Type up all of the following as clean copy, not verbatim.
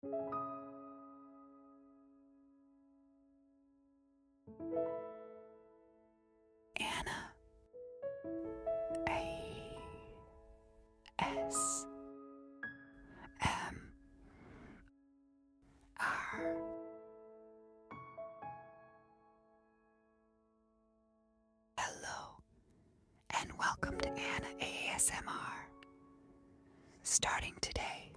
Anna. ASMR. Hello, and welcome to Anna ASMR. Starting today,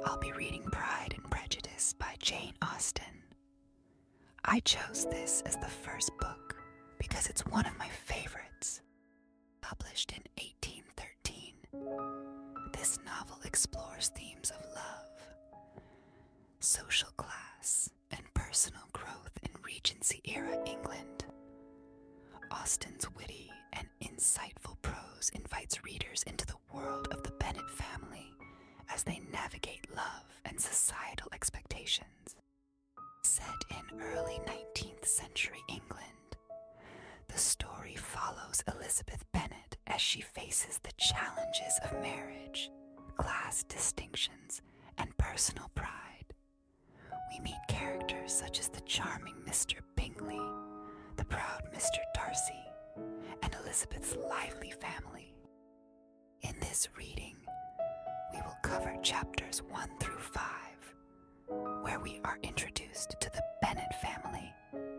I'll be reading Pride and Prejudice by Jane Austen. I chose this as the first book because it's one of my favorites. Published in 1813, this novel explores themes of love, social class, and personal growth in Regency-era England. Austen's witty and insightful prose invites readers into the world of the Bennet family as they navigate love and societal expectations. Set in early 19th century England, the story follows Elizabeth Bennet as she faces the challenges of marriage, class distinctions, and personal pride. We meet characters such as the charming Mr. Bingley, the proud Mr. Darcy, and Elizabeth's lively family. In this reading, we will cover chapters 1 through 5, where we are introduced to the Bennet family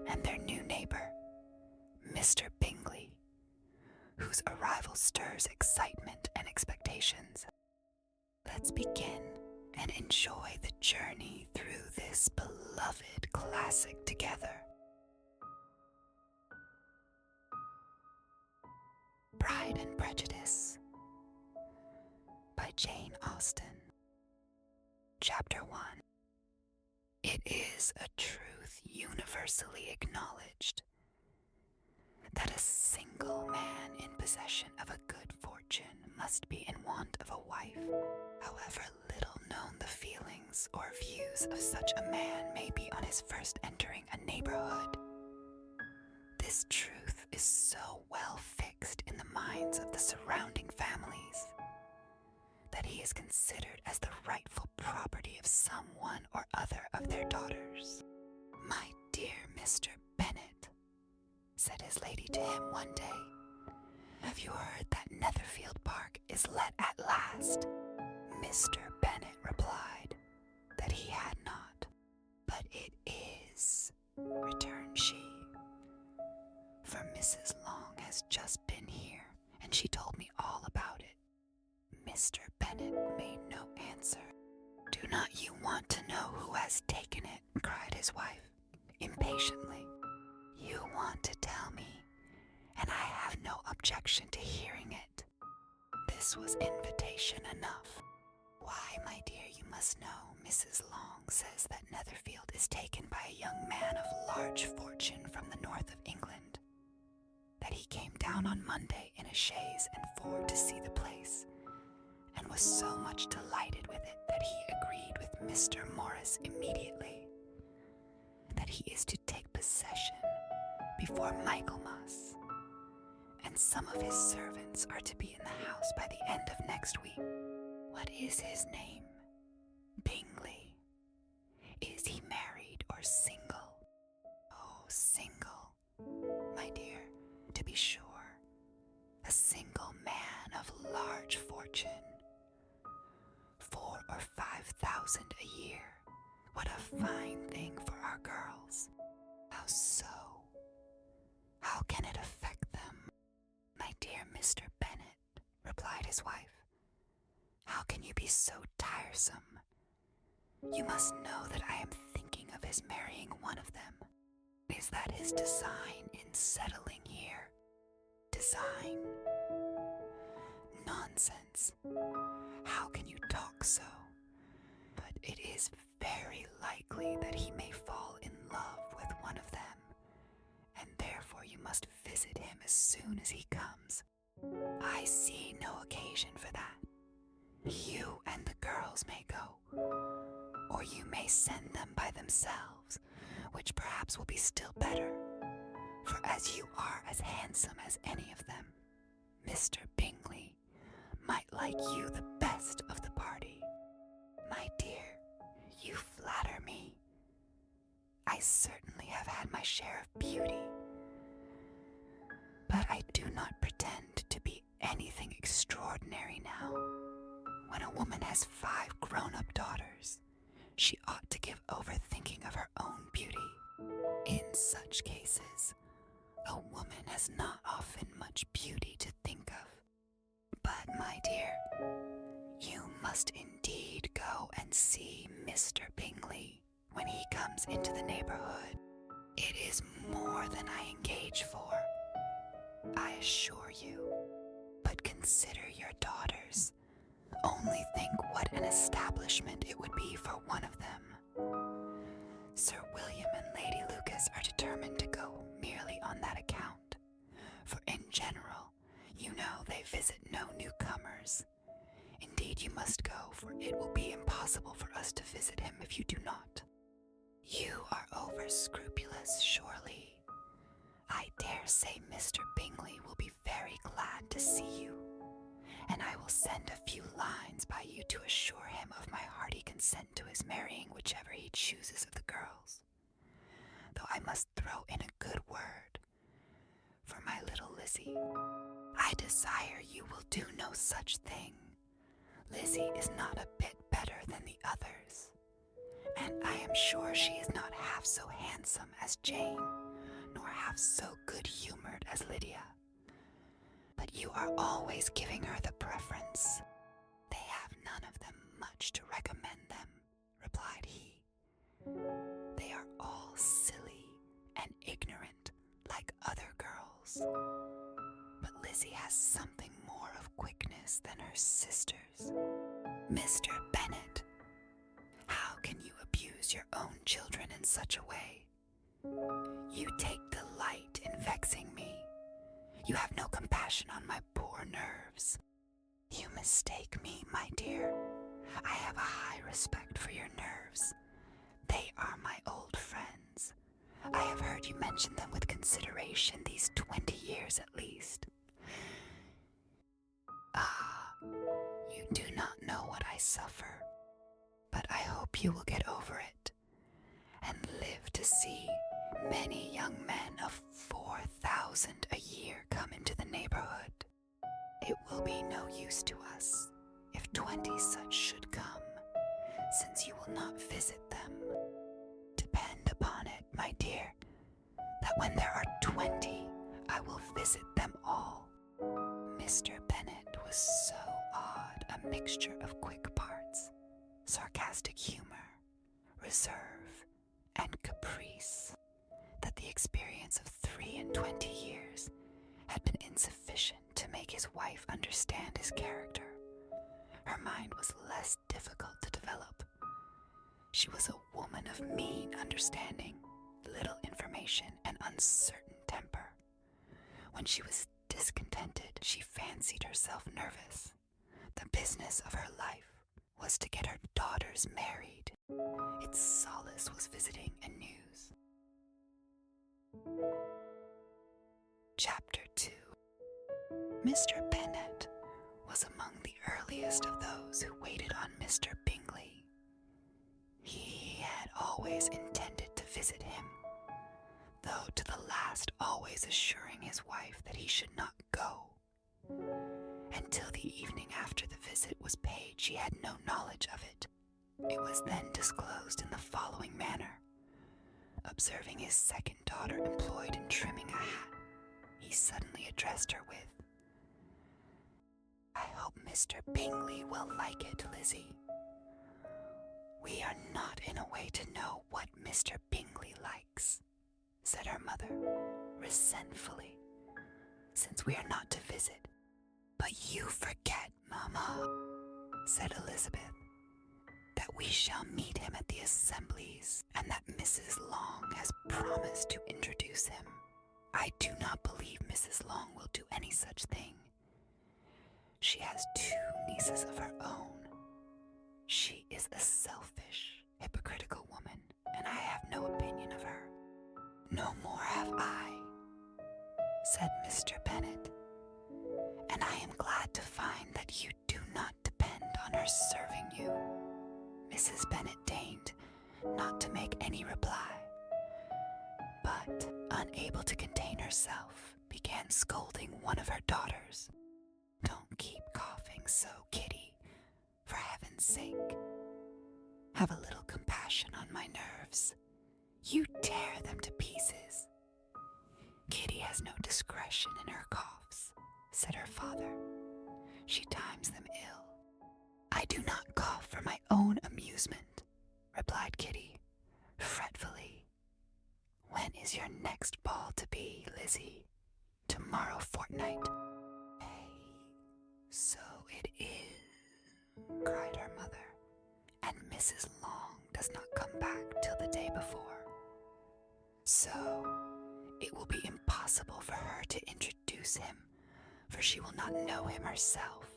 and their new neighbor, Mr. Bingley, whose arrival stirs excitement and expectations. Let's begin and enjoy the journey through this beloved classic together. Pride and Prejudice by Jane Austen. Chapter 1. It is a truth universally acknowledged that a single man in possession of a good fortune must be in want of a wife, however little known the feelings or views of such a man may be on his first entering a neighborhood. This truth is so well fixed in the minds of the surrounding families that he is considered as the rightful property of some one or other of their daughters. "My dear Mr. Bennet," said his lady to him one day, "have you heard that Netherfield Park is let at last?" Mr. Bennet replied that he had not. "But it is," returned she, "for Mrs. Long has just been here, and she told me all about it." Mr. Bennet made no answer. "Do not you want to know who has taken it?" cried his wife, impatiently. "You want to tell me, and I have no objection to hearing it." This was invitation enough. "Why, my dear, you must know Mrs. Long says that Netherfield is taken by a young man of large fortune from the north of England, that he came down on Monday in a chaise and four to see the place, and was so much delighted with it that he agreed with Mr. Morris immediately, that he is to take possession before Michaelmas, and some of his servants are to be in the house by the end of next week. What is his name? Bingley. Is he married or single? Oh, single, my dear, to be sure, a single man of large fortune. 4,000 or 5,000 a year. What a fine thing for our girls. How so? How can it affect them? My dear Mr. Bennet, replied his wife, how can you be so tiresome? You must know that I am thinking of his marrying one of them. Is that his design in settling here? Design? Nonsense. How can you talk so? But it is very likely that he may fall in love with one of them, and therefore you must visit him as soon as he comes. I see no occasion for that. You and the girls may go, or you may send them by themselves, which perhaps will be still better, for as you are as handsome as any of them, Mr. Bingley might like you the best of the party. My dear, I certainly have had my share of beauty, but I do not pretend to be anything extraordinary now. When a woman has 5 grown-up daughters, she ought to give over thinking of her own beauty. In such cases, a woman has not often much beauty to think of. But, my dear, you must indeed go and see Mr. Bingley when he comes into the neighborhood. It is more than I engage for, I assure you. But consider your daughters. Only think what an establishment it would be for one of them. Sir William and Lady Lucas are determined to go merely on that account, for in general, you know they visit no newcomers. Indeed, you must go, for it will be impossible for us to visit him if you do not. You are over-scrupulous, surely. I dare say Mr. Bingley will be very glad to see you, and I will send a few lines by you to assure him of my hearty consent to his marrying whichever he chooses of the girls. Though I must throw in a good word for my little Lizzie. I desire you will do no such thing. Lizzie is not a bit better than the others, and I am sure she is not half so handsome as Jane, nor half so good-humored as Lydia. But you are always giving her the preference. They have none of them much to recommend them, replied he. They are all silly and ignorant like other girls. But Lizzie has something more of quickness than her sisters. Mr. Bennet, how can you abuse your own children in such a way? You take delight in vexing me. You have no compassion on my poor nerves. You mistake me, my dear. I have a high respect for your nerves. They are my old friends. I have heard you mention them with consideration these 20 years at least. Ah, you do not know what I suffer, but I hope you will get over it, and live to see many young men of 4,000 a year come into the neighborhood. It will be no use to us if 20 such should come, since you will not visit them. Depend upon it, my dear, that when there are 20, I will visit them all. Mr. Bennet was so odd a mixture of quick parts, sarcastic humor, reserve, and caprice, that the experience of 23 years had been insufficient to make his wife understand his character. Her mind was less difficult to develop. She was a woman of mean understanding, little information, and uncertain temper. When she was discontented, she fancied herself nervous. The business of her life was to get her daughters married. Its solace was visiting and news. Chapter 2. Mr. Bennet was among the earliest of those who waited on Mr. Bingley. He had always intended to visit him, though to the last always assuring his wife that he should not go. Until the evening after the visit was paid, she had no knowledge of it. It was then disclosed in the following manner. Observing his second daughter employed in trimming a hat, he suddenly addressed her with, "I hope Mr. Bingley will like it, Lizzie. We are not in a way to know what Mr. Bingley likes," said her mother, resentfully, "since we are not to visit." "But you forget, Mamma," said Elizabeth, "that we shall meet him at the assemblies, and that Mrs. Long has promised to introduce him. I do not believe Mrs. Long will do any such thing. She has 2 nieces of her own. She is a selfish, hypocritical woman, and I have no opinion of her." "No more have I," said Mr. Bennet, "and I am glad to find that you do not depend on her serving you." Mrs. Bennet deigned not to make any reply, but, unable to contain herself, began scolding one of her daughters. "Don't keep coughing so, Kitty, for heaven's sake. Have a little compassion on my nerves. You tear them to pieces." "Kitty has no discretion in her coughs," said her father. "She times them ill." "I do not cough for my own amusement," replied Kitty, fretfully. "When is your next ball to be, Lizzie?" "Tomorrow fortnight." "So it is," cried her mother, "and Mrs. Long does not come back till the day before. So it will be impossible for her to introduce him, for she will not know him herself.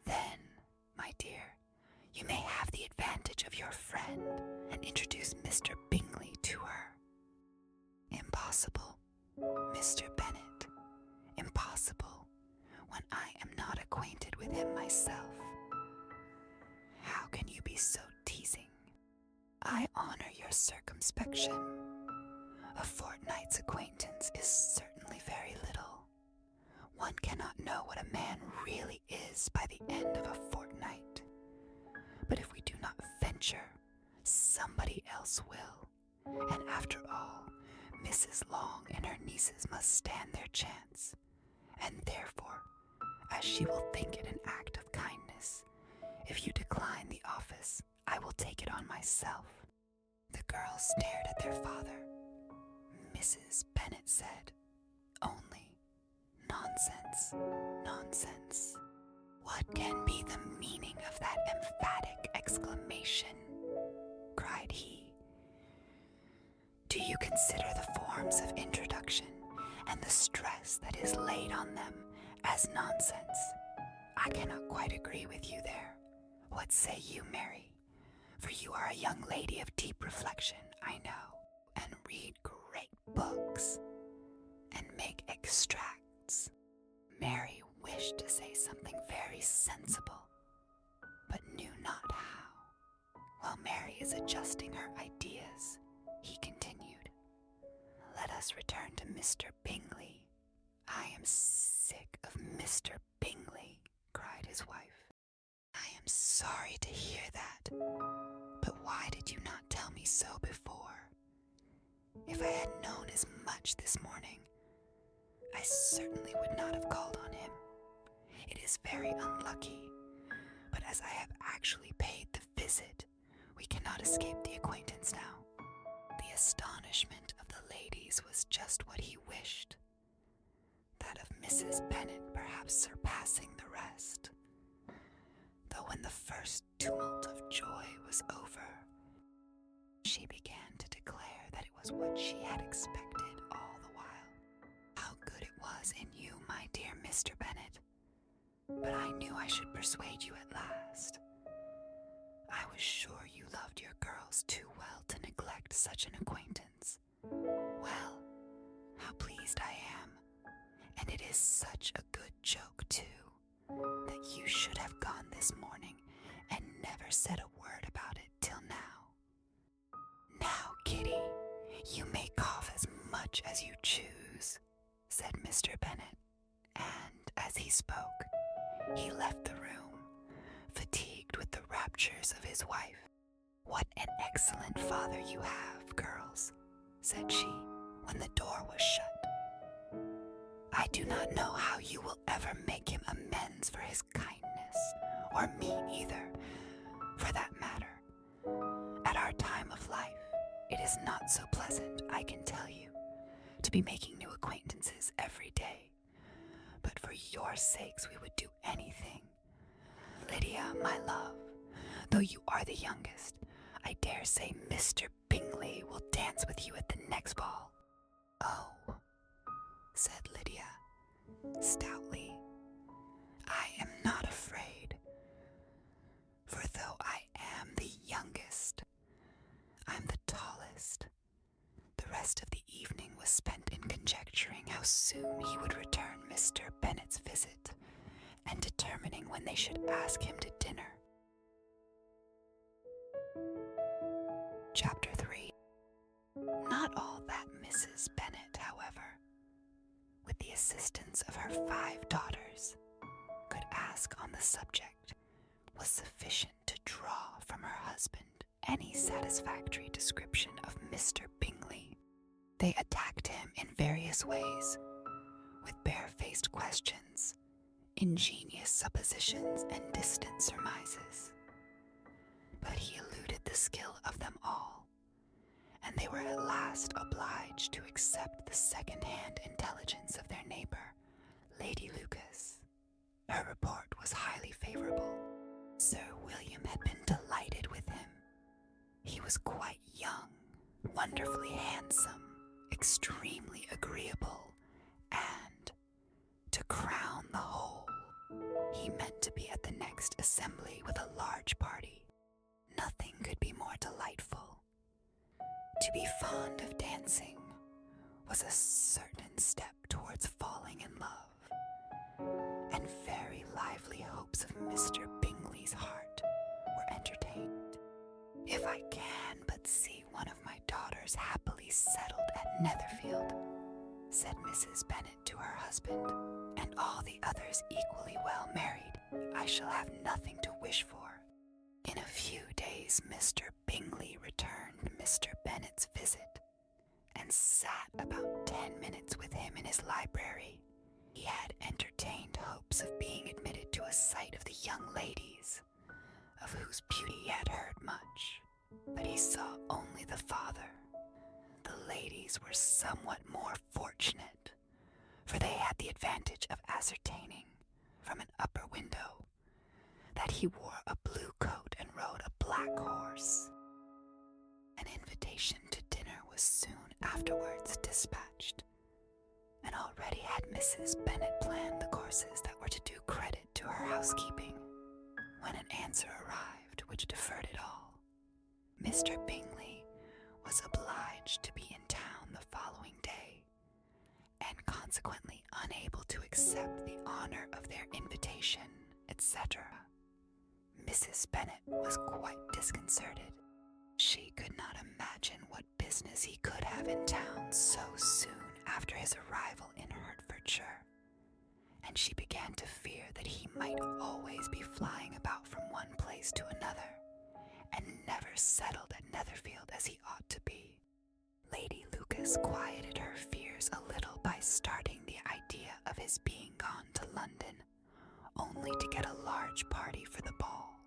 Then, my dear, you may have the advantage of your friend and introduce Mr. Bingley to her." "Impossible, Mr. Bennet, impossible, when I am not acquainted with him myself." "How can you be so teasing? I honor your circumspection. A fortnight's acquaintance is certainly very little. One cannot know what a man really is by the end of a fortnight. But if we do not venture, somebody else will. And after all, Mrs. Long and her nieces must stand their chance. And therefore, as she will think it an act of kindness, if you decline the office, I will take it on myself." The girls stared at their father. Mrs. Bennet said, only, "Nonsense, nonsense." "What can be the meaning of that emphatic exclamation?" cried he. "Do you consider the forms of introduction and the stress that is laid on them as nonsense? I cannot quite agree with you there. What say you, Mary? For you are a young lady of deep reflection, I know, and read great books, and make extracts." Mary wished to say something very sensible, but knew not how. While Mary is adjusting her ideas, he continued, "Let us return to Mr. Bingley." "I am sick of Mr. Bingley," cried his wife. "I am sorry to hear that. But why did you not tell me so before? If I had known as much this morning, I certainly would not have called on him. It is very unlucky, but as I have actually paid the visit, we cannot escape the acquaintance now." The astonishment of the ladies was just what he wished, that of Mrs. Bennet perhaps surpassing the rest. Though when the first tumult of joy was over, she began to declare that it was what she had expected all the while. "How good it was in you, my dear Mr. Bennet! But I knew I should persuade you at last. I was sure you loved your girls too well to neglect such an acquaintance. Well, how pleased I am, and it is such a good joke too, that you should have gone this morning and never said a word about it till now. Now, Kitty, you may cough as much as you choose," said Mr. Bennet, and as he spoke, he left the room, fatigued with the raptures of his wife. "What an excellent father you have, girls," said she, when the door was shut. "I do not know how you will ever make him amends for his kindness, or me either, for that matter. At our time of life, it is not so pleasant, I can tell you, to be making new acquaintances every day. But for your sakes we would do anything. Lydia, my love, though you are the youngest, I dare say Mr. Bingley will dance with you at the next ball." "Oh," said Lydia, stoutly, "I am not afraid, for though I am the youngest, I'm the tallest." The rest of the evening was spent in conjecturing how soon he would return Mr. Bennet's visit, and determining when they should ask him to dinner. Chapter 3. Not all that Mrs. Bennet, however, with the assistance of her 5 daughters, could ask on the subject was sufficient to draw from her husband any satisfactory description of Mr. Bingley. They attacked him in various ways, with barefaced questions, ingenious suppositions, and distant surmises. But he eluded the skill of them all, and they were at last obliged to accept the second-hand intelligence of their neighbor, Lady Lucas. Her report was highly favorable. Sir William had been delighted with him. He was quite young, wonderfully handsome, extremely agreeable, and, to crown the whole, he meant to be at the next assembly with a large party. Nothing could be more delightful. To be fond of dancing was a certain step towards falling in love, and very lively hopes of Mr. Bingley's heart were entertained. "If I can but see one of my daughters happily settled at Netherfield," said Mrs. Bennet to her husband, "and all the others equally well married, I shall have nothing to wish for." In a few days Mr. Bingley returned Mr. Bennet's visit, and sat about 10 minutes with him in his library. He had entertained hopes of being admitted to a sight of the young ladies, of whose beauty he had heard much, but he saw only the father. The ladies were somewhat more fortunate, for they had the advantage of ascertaining, from an upper window, that he wore a blue coat and rode a black horse. An invitation to dinner was soon afterwards dispatched, and already had Mrs. Bennet planned the courses that were to do credit to her housekeeping, when an answer arrived which deferred it all. Mr. Bingley was obliged to be in town the following day, and consequently unable to accept the honor of their invitation, etc. Mrs. Bennet was quite disconcerted. She could not imagine what business he could have in town so soon after his arrival in Hertfordshire, and she began to fear that he might always be flying about from one place to another, and never settled at Netherfield as he ought to be. Lady Lucas quieted her fears a little by starting the idea of his being gone to London, only to get a large party for the ball,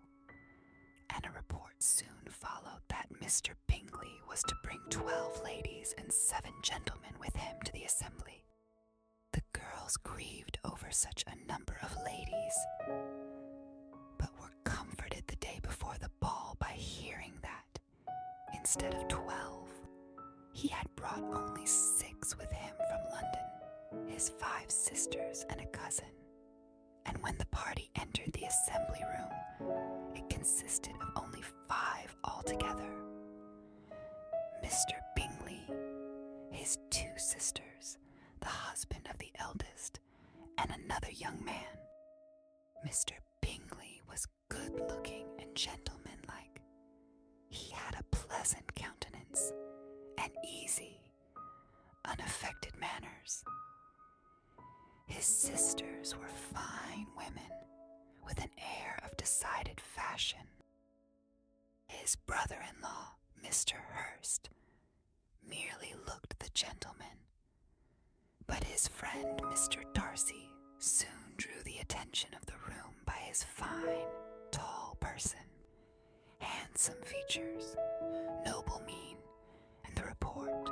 and a report soon followed that Mr. Bingley was to bring 12 ladies and 7 gentlemen with him to the assembly. The girls grieved over such a number of ladies, but were comforted the day before the ball by hearing that, instead of 12, he had brought only 6 with him from London, his 5 sisters and a cousin. And when the party entered the assembly room, it consisted of only 5 altogether. Mr. Bingley, his 2 sisters, the husband of the eldest, and another young man. Mr. Bingley was good-looking and gentlemanlike. He had a pleasant countenance and easy, unaffected manners. His sisters were fine women, with an air of decided fashion. His brother-in-law, Mr. Hurst, merely looked the gentleman, but his friend Mr. Darcy soon drew the attention of the room by his fine, tall person, handsome features, noble mien, and the report,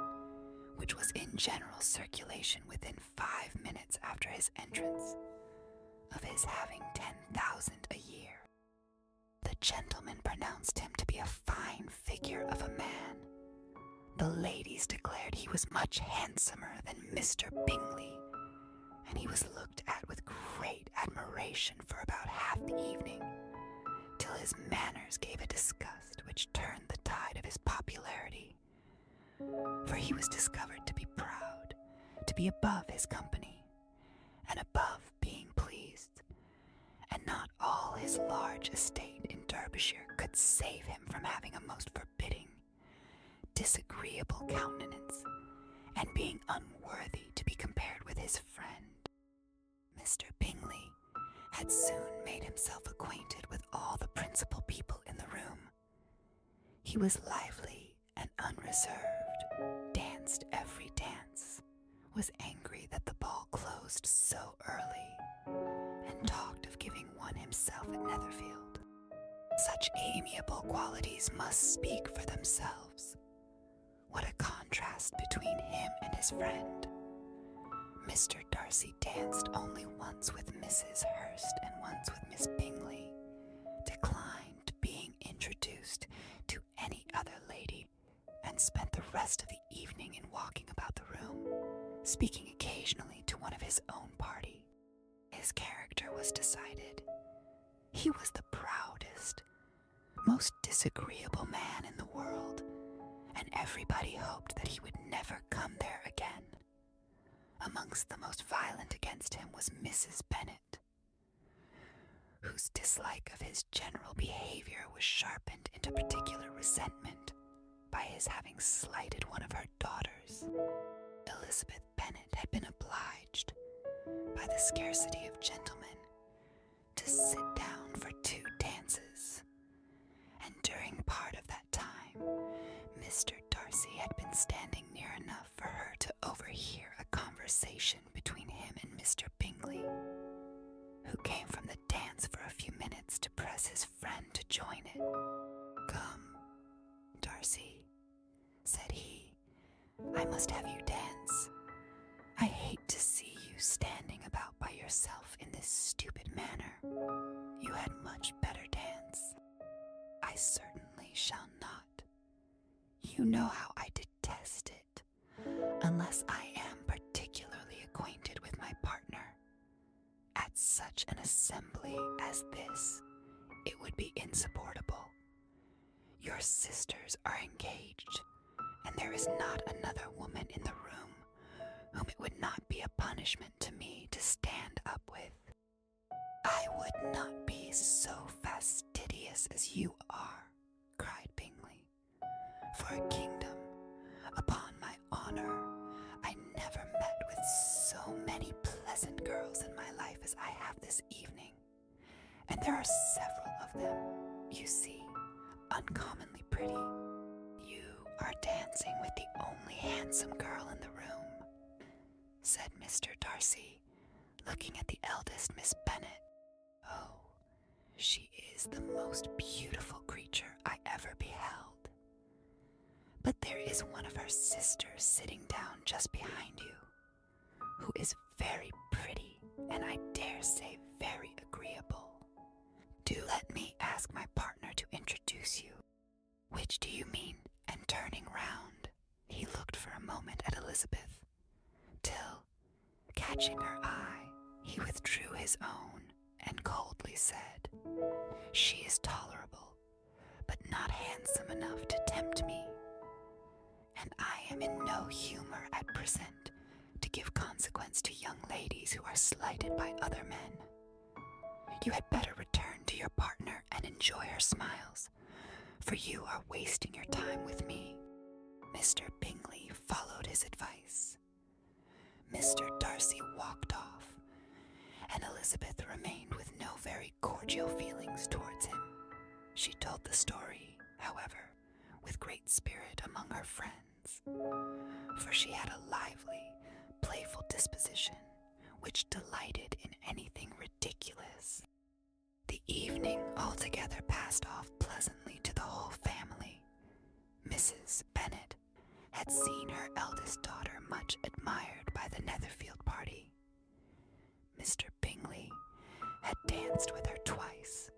which was in general circulation within 5 minutes after his entrance, of his having 10,000 a year. The gentleman pronounced him to be a fine figure of a man. The ladies declared he was much handsomer than Mr. Bingley, and he was looked at with great admiration for about half the evening, till his manners gave a disgust which turned the tide of his popularity, for he was discovered to be proud, to be above his company, and above being pleased, and not all his large estate in Derbyshire could save him from having a most forbidding, disagreeable countenance, and being unworthy to be compared with his friend. Mr. Bingley had soon made himself acquainted with all the principal people in the room. He was lively and unreserved, danced every dance, was angry that the ball closed so early, and talked of giving one himself at Netherfield. Such amiable qualities must speak for themselves. What a contrast between him and his friend. Mr. Darcy danced only once with Mrs. Hurst and once with Miss Bingley, declined being introduced to any other lady, and spent the rest of the evening in walking about the room, speaking occasionally to one of his own party. His character was decided. He was the proudest, most disagreeable man in the world, and everybody hoped that he would never come there again. Amongst the most violent against him was Mrs. Bennet, whose dislike of his general behavior was sharpened into particular resentment by his having slighted one of her daughters. Elizabeth Bennet had been obliged, by the scarcity of gentlemen, to sit down for 2 dances, and during part of that time, Mr. Darcy had been standing near enough for her to overhear a conversation between him and Mr. Bingley, who came from the dance for a few minutes to press his friend to join it. "Come, Darcy," said he, "I must have you dance. I hate to see you standing about by yourself in this stupid manner. You had much better dance." "I certainly shall not. You know how I detest it, unless I am particularly acquainted with my partner. At such an assembly as this, it would be insupportable. Your sisters are engaged, and there is not another woman in the room whom it would not be a punishment to me to stand up with." "I would not be so fastidious as you are," cried Bingley. "For a kingdom, upon my honor, I never met with so many pleasant girls in my life as I have this evening, and there are several of them, you see, uncommonly pretty. You are dancing with the only handsome girl in the room," said Mr. Darcy, looking at the eldest Miss Bennet. "Oh, she is the most beautiful creature I ever beheld. But there is one of her sisters sitting down just behind you, who is very pretty, and I dare say very agreeable. Do let me ask my partner to introduce you." "Which do you mean?" And turning round, he looked for a moment at Elizabeth, till, catching her eye, he withdrew his own and coldly said, "She is tolerable, but not handsome enough to tempt me, and I am in no humor at present to give consequence to young ladies who are slighted by other men. You had better return to your partner and enjoy her smiles, for you are wasting your time with me." Mr. Bingley followed his advice. Mr. Darcy walked off, and Elizabeth remained with no very cordial feelings towards him. She told the story, however, with great spirit among her friends, for she had a lively, playful disposition, which delighted in anything ridiculous. The evening altogether passed off pleasantly to the whole family. Mrs. Bennet had seen her eldest daughter much admired by the Netherfield party. Mr. Bingley had danced with her twice,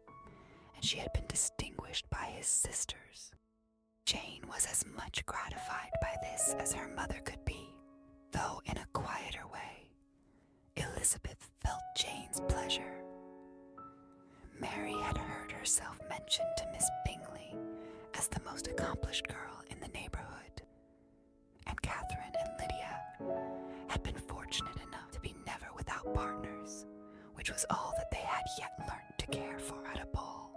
and she had been distinguished by his sisters. Jane was as much gratified by this as her mother could be, though in a quieter way. Elizabeth felt Jane's pleasure. Mary had heard herself mentioned to Miss Bingley as the most accomplished girl in the neighborhood, and Catherine and Lydia had been fortunate enough to be never without partners, which was all that they had yet learnt to care for at a ball.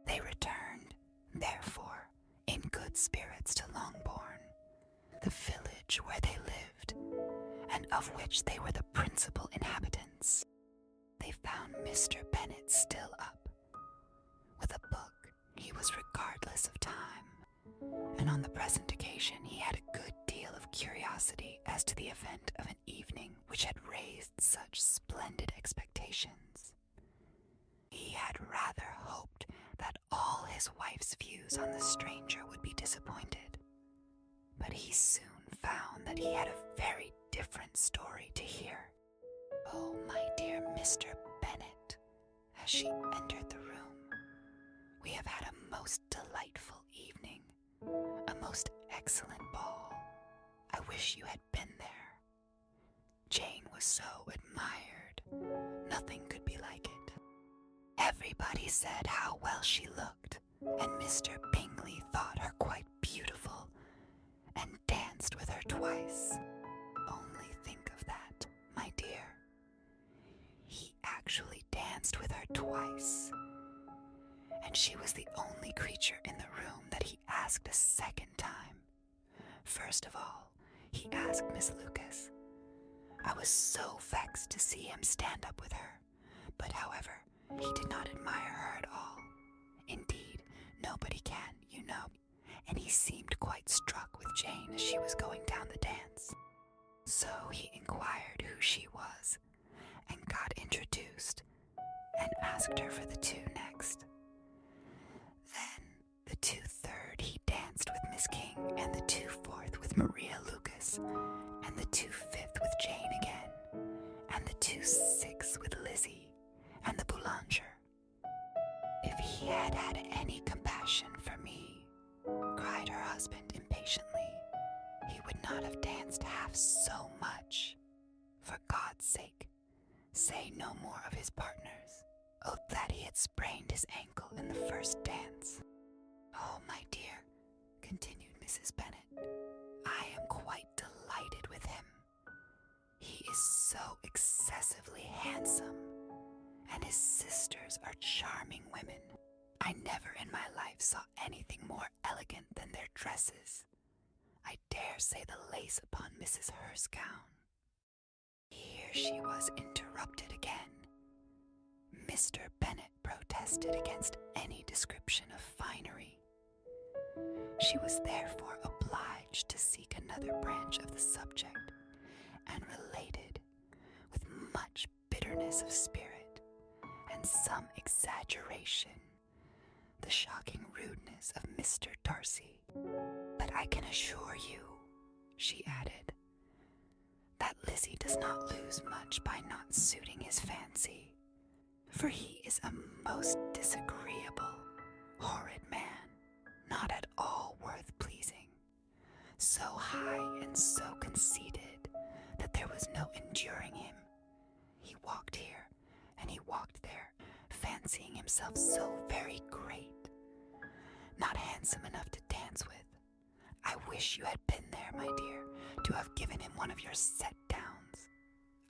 They returned, therefore, in good spirits to Longbourn, the village where they lived, and of which they were the principal inhabitants, they found Mr. Bennet still up. With a book, he was regardless of time, and on the present occasion he had a good deal of curiosity as to the event of an evening which had raised such splendid expectations. He had rather hoped that all his wife's views on the stranger would be disappointed, but he soon found that he had a very different story to hear. "Oh, my dear Mr. Bennet," as she entered the room, "we have had a most delightful evening, a most excellent ball. I wish you had been there. Jane was so admired. Nothing could be like it. Everybody said how well she looked, and Mr. Bingley thought her quite beautiful, and danced with her twice. Only think of that, my dear. He actually danced with her twice, and she was the only creature in the room that he asked a second time. First of all, he asked Miss Lucas. I was so vexed to see him stand up with her, but however, he did not admire her at all. Indeed, nobody can, you know, and he seemed quite struck with Jane as she was going down the dance. So he inquired who she was, and got introduced, and asked her for the two next. Then, the 2/3 he danced with Miss King, and the 2/4 with Maria Lucas, and the 2/5 with Jane again, and the 2/6 with Lizzie, and the boulanger. If he had had any compassion for me, cried her husband impatiently, he would not have danced half so much. For God's sake, say no more of his partners. Oh, that he had sprained his ankle in the first dance. Oh, my dear, continued Mrs. Bennet, I am quite delighted with him. He is so excessively handsome, and his sisters are charming women. I never in my life saw anything more elegant than their dresses. I dare say the lace upon Mrs. Hurst's gown. Here she was interrupted again. Mr. Bennet protested against any description of finery. She was therefore obliged to seek another branch of the subject, and related, with much bitterness of spirit, and some exaggeration, the shocking rudeness of Mr. Darcy. But I can assure you, she added, that Lizzie does not lose much by not suiting his fancy, for he is a most disagreeable, horrid man, not at all worth pleasing, so high and so conceited that there was no enduring him. He walked here, and he walked there, fancying himself so very great, not handsome enough to dance with. I wish you had been there, my dear, to have given him one of your set-downs.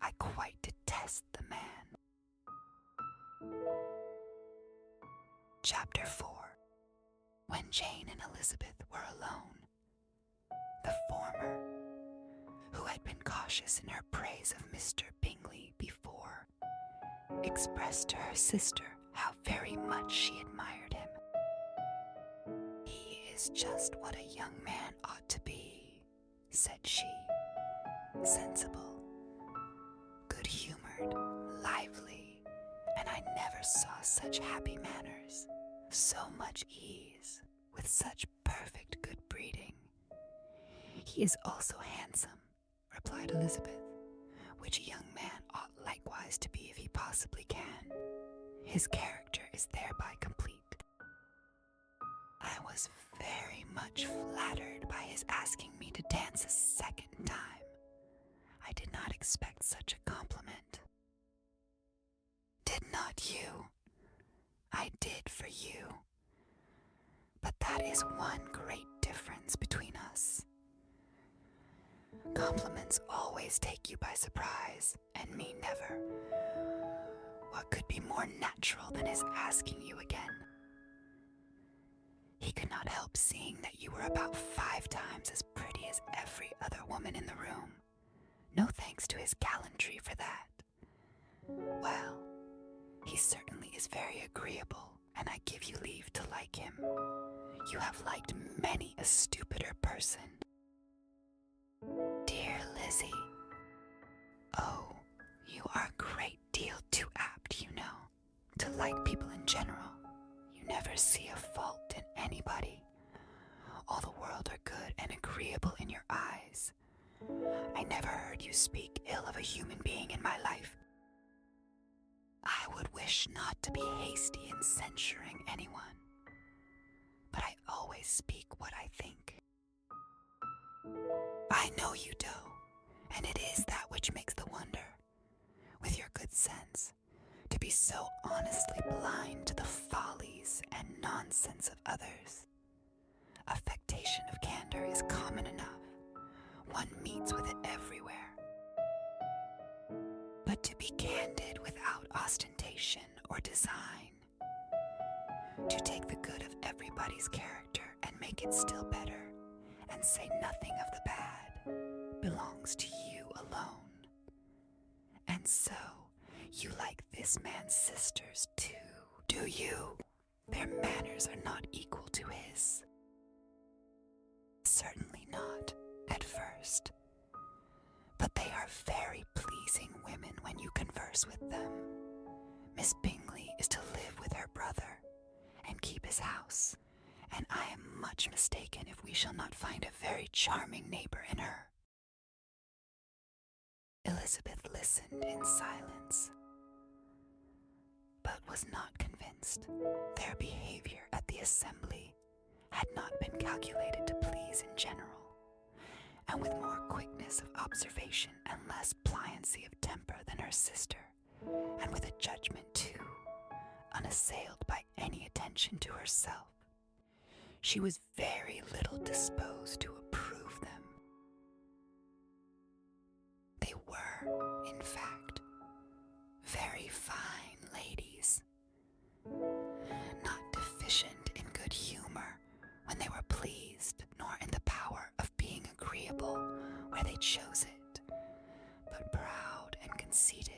I quite detest the man. Chapter 4. When Jane and Elizabeth were alone, the former, who had been cautious in her praise of Mr. Bingley before, expressed to her sister how very much she admired him. He is just what a young man ought to be, said she, sensible, good-humored, lively, and I never saw such happy manners, so much ease, with such perfect good breeding. He is also handsome, replied Elizabeth, which a young man ought likewise to be if he possibly can. His character is thereby complete. I was very much flattered by his asking me to dance a second time. I did not expect such a compliment. Did not you? I did for you. But that is one great difference between us. Compliments always take you by surprise, and me never. What could be more natural than his asking you again? He could not help seeing that you were about 5 times as pretty as every other woman in the room. No thanks to his gallantry for that. Well, he certainly is very agreeable, and I give you leave to like him. You have liked many a stupider person. Dear Lizzie, oh, you are a great deal too apt, you know, to like people in general. You never see a fault in anybody. All the world are good and agreeable in your eyes. I never heard you speak ill of a human being in my life. I would wish not to be hasty in censuring anyone, but I always speak what I think. I know you do, and it is that which makes the wonder, with your good sense, to be so honestly blind to the follies and nonsense of others. Affectation of candor is common enough. One meets with it everywhere. But to be candid without ostentation or design, to take the good of everybody's character and make it still better, and say nothing of the bad, belongs to you alone. And so, you like this man's sisters too, do you? Their manners are not equal to his. Certainly not, at first. But they are very pleasing women when you converse with them. Miss Bingley is to live with her brother, and keep his house, and I am much mistaken if we shall not find a very charming neighbor in her. Elizabeth listened in silence, but was not convinced. Their behavior at the assembly had not been calculated to please in general, and with more quickness of observation and less pliancy of temper than her sister, and with a judgment too, unassailed by any attention to herself, she was very little disposed to approve them. They were, in fact, very fine ladies, not deficient in good humor when they were pleased, nor in the power of being agreeable where they chose it, but proud and conceited.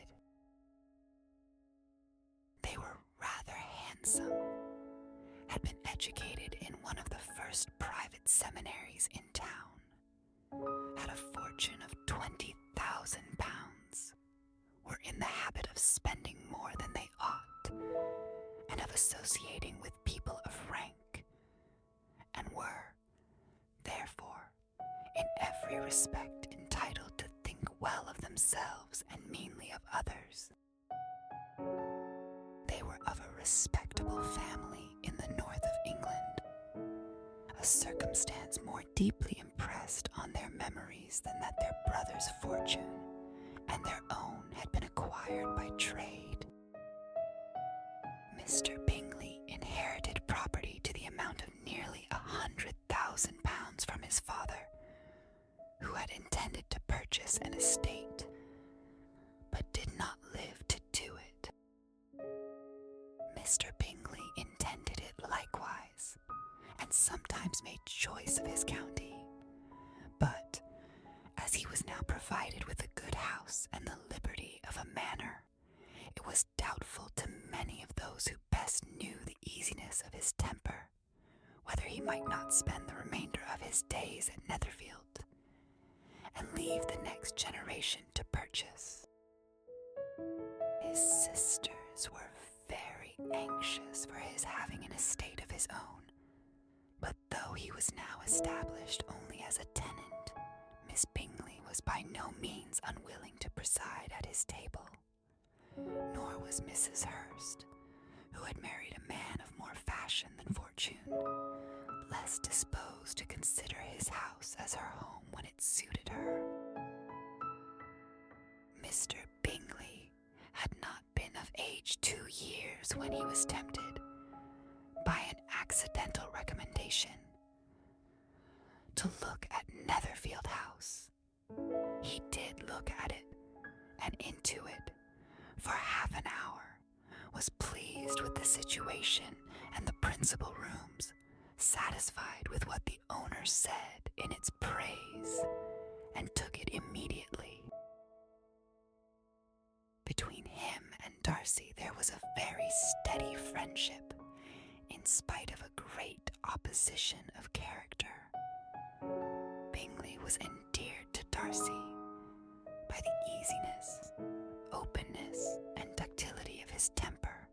They were rather handsome, had been educated in one of the first private seminaries in town, had a fortune of 20,000 pounds, were in the habit of spending more than they ought, and of associating with people of rank, and were, therefore, in every respect entitled to think well of themselves and meanly of others. They were of a respectable family in the north of England, a circumstance more deeply impressed on their memories than that their brother's fortune and their own had been acquired by trade. Mr. Bingley inherited property to the amount of nearly 100,000 pounds from his father, who had intended to purchase an estate, but did not live to do it. Mr. Bingley intended it likewise, and sometimes made choice of his county, but, as he was now provided with a good house and the liberty of a manor, it was doubtful to many of those who best knew the easiness of his temper, whether he might not spend the remainder of his days at Netherfield, and leave the next generation to purchase. His sisters were very anxious for his having an estate of his own, but though he was now established only as a tenant, Miss Bingley was by no means unwilling to preside at his table, nor was Mrs. Hurst, who had married a man of more fashion than fortune, less disposed to consider his house as her home when it suited her. Mr. Bingley had not been of age 2 years when he was tempted, by an accidental recommendation, to look at Netherfield House. He did look at it, and into it, for half an hour, was pleased with the situation and the principal rooms, satisfied with what the owner said in its praise, and took it immediately. Between him and Darcy there was a very steady friendship, in spite of a great opposition of character. Bingley was endeared to Darcy by the easiness, openness, and ductility of his temper,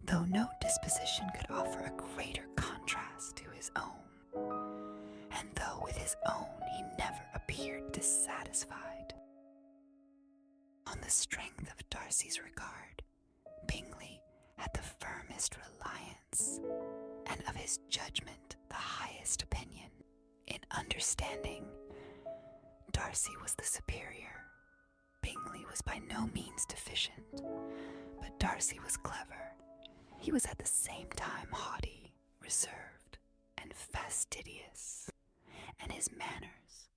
though no disposition could offer a greater contrast to his own, and though with his own he never appeared dissatisfied. On the strength of Darcy's regard, Bingley had the firmest reliance, and of his judgment the highest opinion. In understanding, Darcy was the superior. Bingley was by no means deficient, but Darcy was clever. He was at the same time haughty, reserved, and fastidious, and his manners,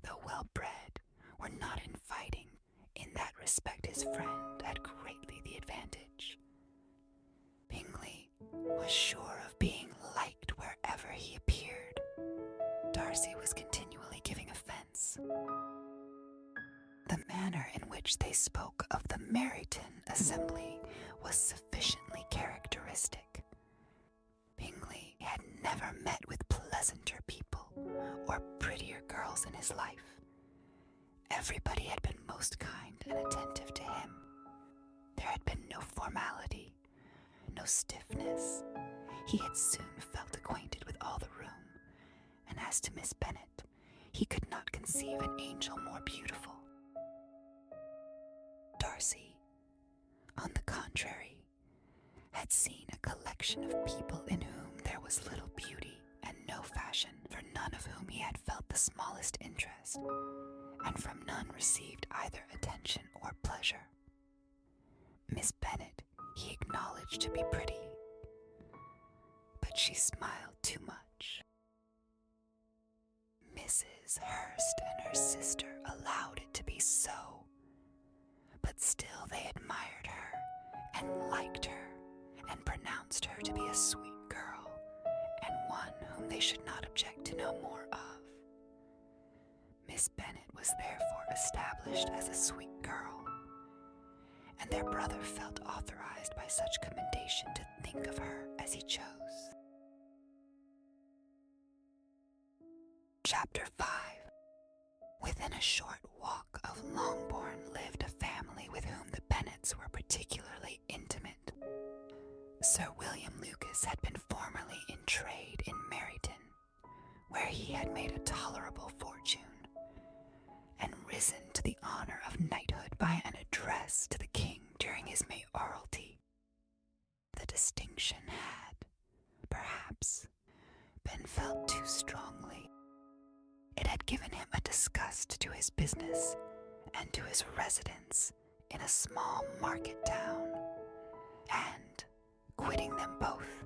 though well-bred, were not inviting. In that respect his friend had greatly the advantage. Bingley was sure of being liked wherever he appeared. Darcy was continually giving offense. The manner in which they spoke of the Meryton assembly was sufficiently characteristic. Bingley had never met with pleasanter people or prettier girls in his life. Everybody had been most kind and attentive to him. There had been no formality, no stiffness. He had soon felt acquainted with all the room, and as to Miss Bennet, he could not conceive an angel more beautiful. Darcy, on the contrary, had seen a collection of people in whom there was little beauty and no fashion, for none of whom he had felt the smallest interest, and from none received either attention or pleasure. Miss Bennet he acknowledged to be pretty, but she smiled too much. Mrs. Hurst and her sister allowed it to be so, but still they admired her and liked her and pronounced her to be a sweet girl, and one whom they should not object to know more of. Miss Bennet was therefore established as a sweet girl, and their brother felt authorized by such commendation to think of her as he chose. Chapter 5. Within a short walk of Longbourn lived a family with whom the Bennets were particularly intimate. Sir William Lucas had been formerly in trade in Meryton, where he had made a tolerable fortune, and risen to the honor of knighthood by an address to the king during his mayoralty. The distinction had, perhaps, been felt too strongly. It had given him a disgust to his business and to his residence in a small market town, and, quitting them both,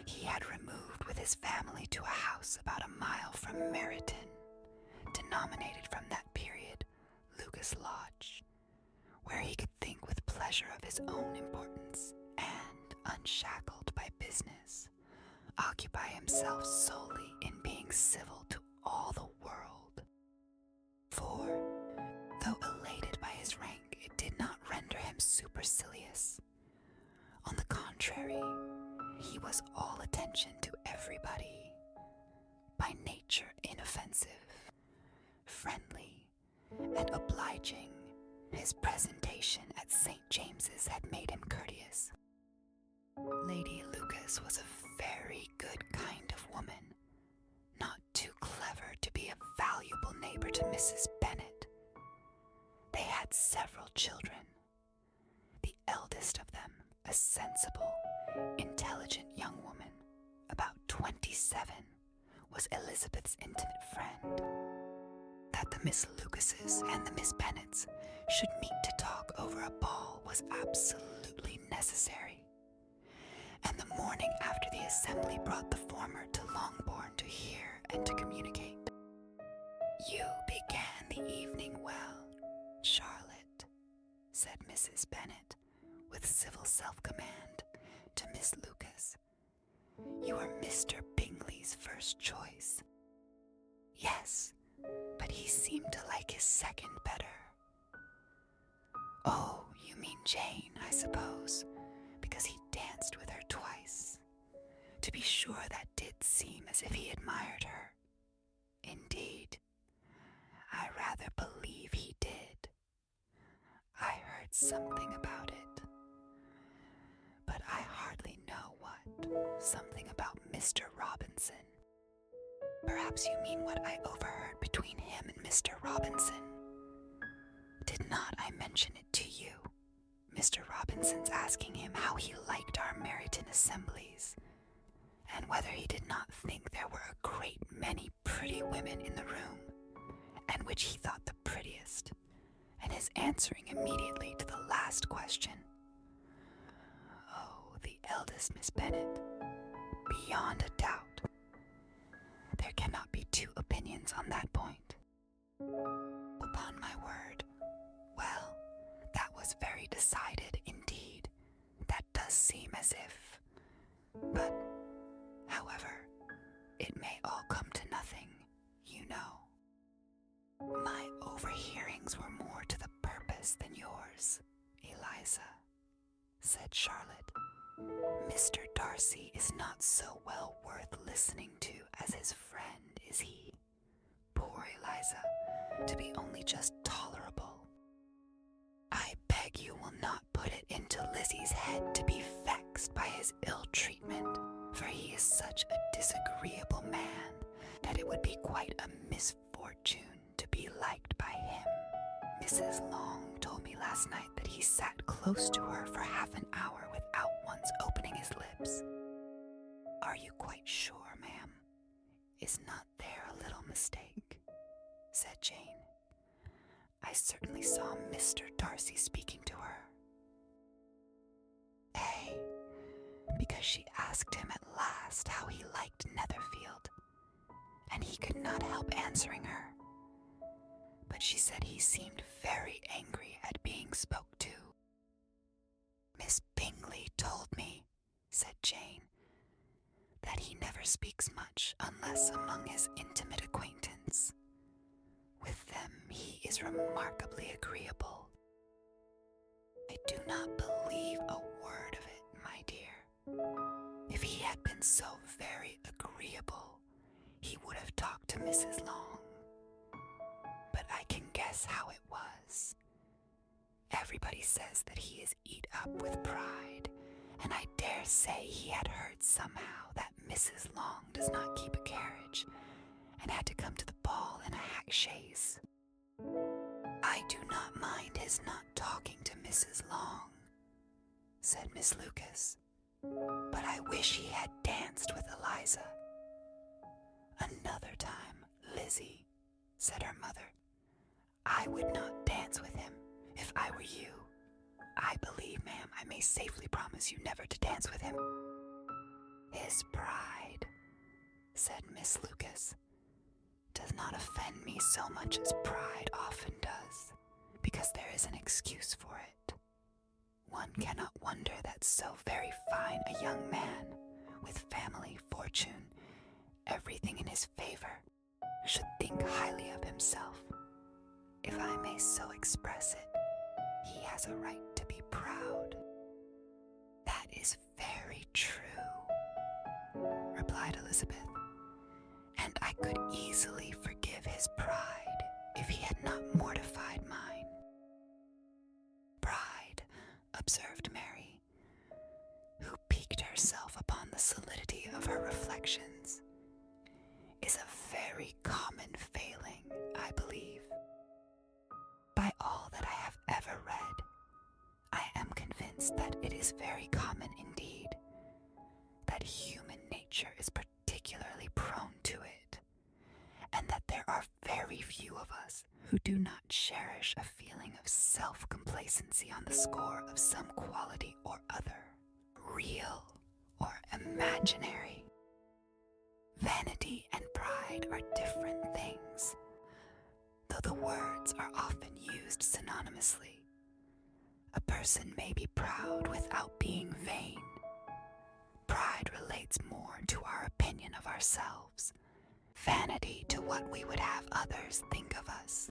he had removed with his family to a house about a mile from Meryton, denominated from that period Lucas Lodge, where he could think with pleasure of his own importance and, unshackled by business, occupy himself solely in being civil to all the world. For, though elated by his rank, it did not render him supercilious. On the contrary, he was all attention to everybody, by nature inoffensive, friendly, and obliging. His presentation at St. James's had made him courteous. Lady Lucas was a very good kind of woman, not too clever to be a valuable neighbor to Mrs. Bennet. They had several children. The eldest of them, a sensible, intelligent young woman, about 27, was Elizabeth's intimate friend. That the Miss Lucases and the Miss Bennets should meet to talk over a ball was absolutely necessary, and the morning after the assembly brought the former to Longbourn to hear and to communicate. "You began the evening well, Charlotte," said Mrs. Bennet, with civil self-command, to Miss Lucas. "You are Mr. Bingley's first choice." "Yes, but but he seemed to like his second better. Oh, you mean Jane, I suppose, because he danced with her twice. To be sure, that did seem as if he admired her. Indeed, I rather believe he did. I heard something about it, but I hardly know what. Something about Mr. Robinson. Perhaps you mean what I overheard between him and Mr. Robinson. Did not I mention it to you? Mr. Robinson's asking him how he liked our Meryton assemblies, and whether he did not think there were a great many pretty women in the room, and which he thought the prettiest, and his answering immediately to the last question. Oh, the eldest Miss Bennet, beyond a doubt. There cannot be two opinions on that point. Upon my word, well, that was very decided indeed. That does seem as if, but, however, it may all come to nothing, you know. My overhearings were more to the purpose than yours, Eliza, said Charlotte. Mr. Darcy is not so well worth listening to as his friend, is he? Poor Eliza, to be only just tolerable. I beg you will not put it into Lizzie's head to be vexed by his ill treatment, for he is such a disagreeable man that it would be quite a misfortune to be liked by him. Mrs. Long told me last night that he sat close to her for half an hour without once opening his lips. Are you quite sure, ma'am? Is not there a little mistake? Said Jane. I certainly saw Mr. Darcy speaking to her. Because she asked him at last how he liked Netherfield, and he could not help answering her. But she said he seemed very angry at being spoke to. Miss Bingley told me, said Jane, that he never speaks much unless among his intimate acquaintance. With them he is remarkably agreeable. I do not believe a word of it, my dear. If he had been so very agreeable, he would have talked to Mrs. Long. But I can guess how it was. Everybody says that he is eat up with pride, and I dare say he had heard somehow that Mrs. Long does not keep a carriage, and had to come to the ball in a hack chaise. I do not mind his not talking to Mrs. Long, said Miss Lucas, but I wish he had danced with Eliza. Another time, Lizzie, said her mother. I would not dance with him if I were you. I believe, ma'am, I may safely promise you never to dance with him. His pride, said Miss Lucas, does not offend me so much as pride often does, because there is an excuse for it. One cannot wonder that so very fine a young man, with family, fortune, everything in his favor, should think highly of himself. If I may so express it, he has a right to be proud. That is very true, replied Elizabeth, and I could easily forgive his pride if he had not mortified mine. Pride, observed Mary, who piqued herself upon the solidity of her reflections, is a very common failing, I believe. By all that I have ever read, I am convinced that it is very common indeed, that human nature is particularly prone to it, and that there are very few of us who do not cherish a feeling of self-complacency on the score of some quality or other, real or imaginary. Vanity and pride are different things, though the words are often used synonymously. A person may be proud without being vain. Pride relates more to our opinion of ourselves. vanity to what we would have others think of us.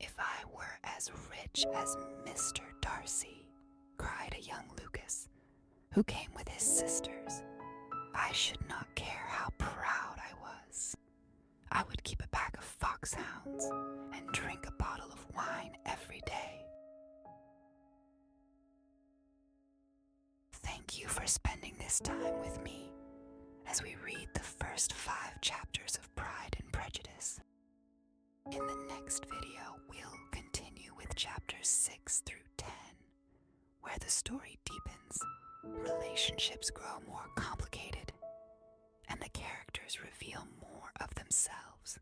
If I were as rich as Mr. Darcy, cried a young Lucas, who came with his sisters, I should not care how proud I was. I would keep a pack of foxhounds and drink a bottle of wine every day. Thank you for spending this time with me as we read the first 5 chapters of Pride and Prejudice. In the next video, we'll continue with chapters 6 through 10, where the story deepens, relationships grow more complicated, and the characters reveal more of themselves.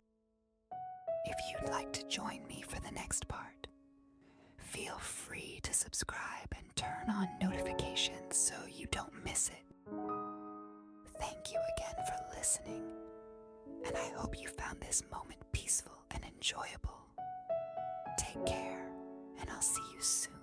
If you'd like to join me for the next part, feel free to subscribe and turn on notifications so you don't miss it. Thank you again for listening, and I hope you found this moment peaceful and enjoyable. Take care, and I'll see you soon.